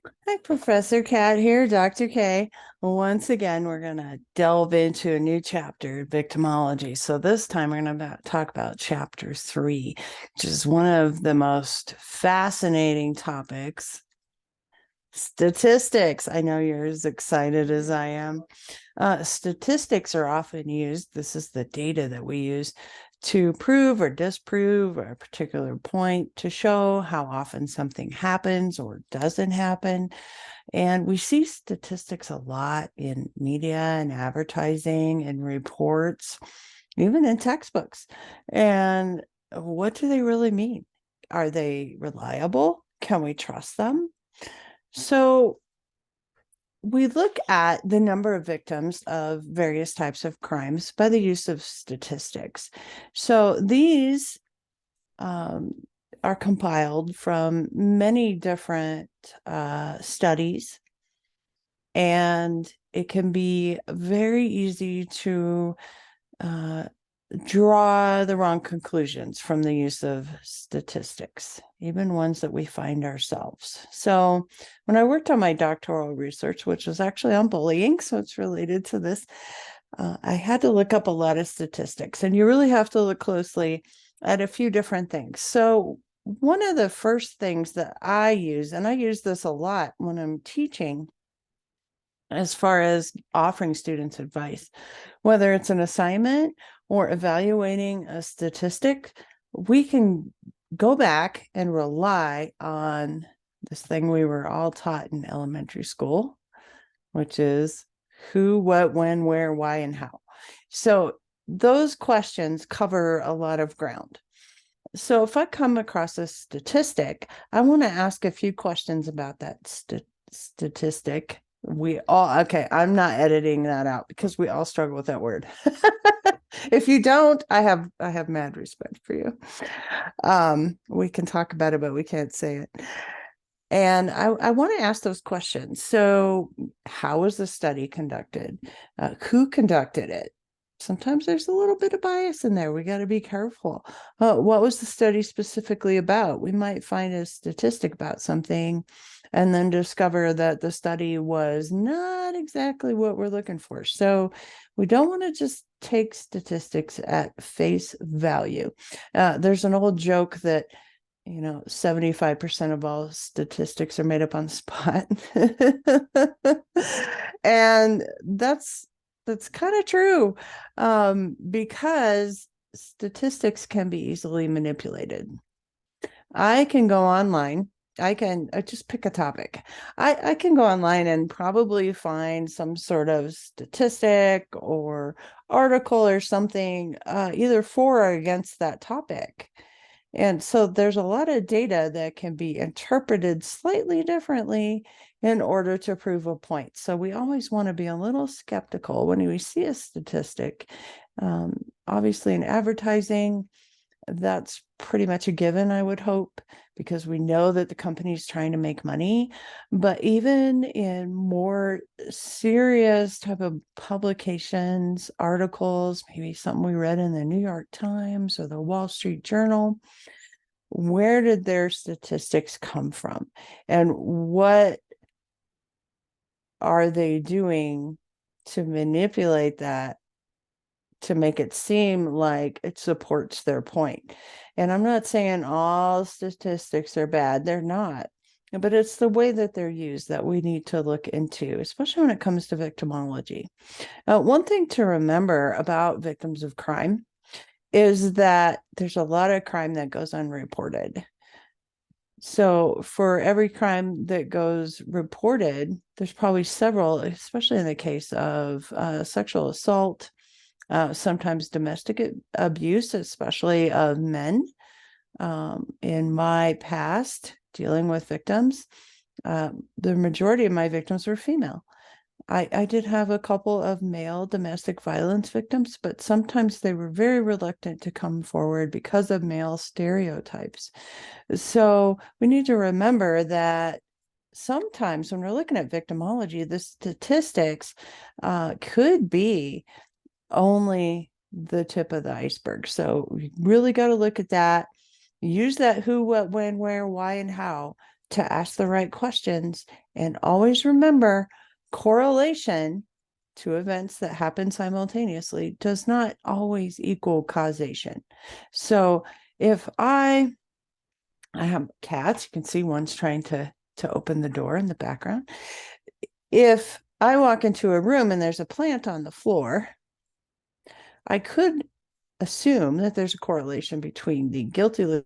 Hi, Professor Cat here, Dr. K. Once again, we're going to delve into a new chapter, victimology. So this time we're going to talk about chapter 3, which is one of the most fascinating topics. Statistics. I know you're as excited as I am. Statistics are often used, this is the data that we use, to prove or disprove a particular point, to show how often something happens or doesn't happen. And we see statistics a lot in media and advertising and reports, even in textbooks. And what do they really mean? Are they reliable? Can we trust them? So we look at the number of victims of various types of crimes by the use of statistics. So these are compiled from many different studies, and it can be very easy to uh, draw the wrong conclusions from the use of statistics, even ones that we find ourselves. So when I worked on my doctoral research, which was actually on bullying, so it's related to this, I had to look up a lot of statistics, and you really have to look closely at a few different things. So one of the first things that I use, and I use this a lot when I'm teaching, as far as offering students advice, whether it's an assignment or evaluating a statistic, we can go back and rely on this thing we were all taught in elementary school, which is who, what, when, where, why, and how. So those questions cover a lot of ground. So if I come across a statistic, I want to ask a few questions about that statistic. Okay, I'm not editing that out because we all struggle with that word. If you don't, I have mad respect for you. We can talk about it, but we can't say it. And I want to ask those questions. So, how was the study conducted? Who conducted it? Sometimes there's a little bit of bias in there. We got to be careful. What was the study specifically about? We might find a statistic about something and then discover that the study was not exactly what we're looking for. So we don't want to just take statistics at face value. There's an old joke that 75% of all statistics are made up on the spot. And that's kind of true, because statistics can be easily manipulated. I can go online. I can just pick a topic. I can go online and probably find some sort of statistic or article or something, either for or against that topic. And so there's a lot of data that can be interpreted slightly differently in order to prove a point. So we always want to be a little skeptical when we see a statistic. Obviously, in advertising, that's pretty much a given, I would hope, because we know that the company is trying to make money. But even in more serious type of publications, articles, maybe something we read in the New York Times or the Wall Street Journal, where did their statistics come from? And what are they doing to manipulate that to make it seem like it supports their point? And I'm not saying all statistics are bad, they're not. But it's the way that they're used that we need to look into, especially when it comes to victimology. One thing to remember about victims of crime is that there's a lot of crime that goes unreported. So for every crime that goes reported, there's probably several, especially in the case of sexual assault, sometimes domestic abuse, especially of men. In my past, dealing with victims, the majority of my victims were female. I did have a couple of male domestic violence victims, but sometimes they were very reluctant to come forward because of male stereotypes. So we need to remember that sometimes when we're looking at victimology, the statistics could be only the tip of the iceberg. So we really got to look at that, use that who, what, when, where, why, and how to ask the right questions. And always remember, correlation to events that happen simultaneously does not always equal causation. So if I have cats, you can see one's trying to open the door in the background. If I walk into a room and there's a plant on the floor, I could assume that there's a correlation between the guilty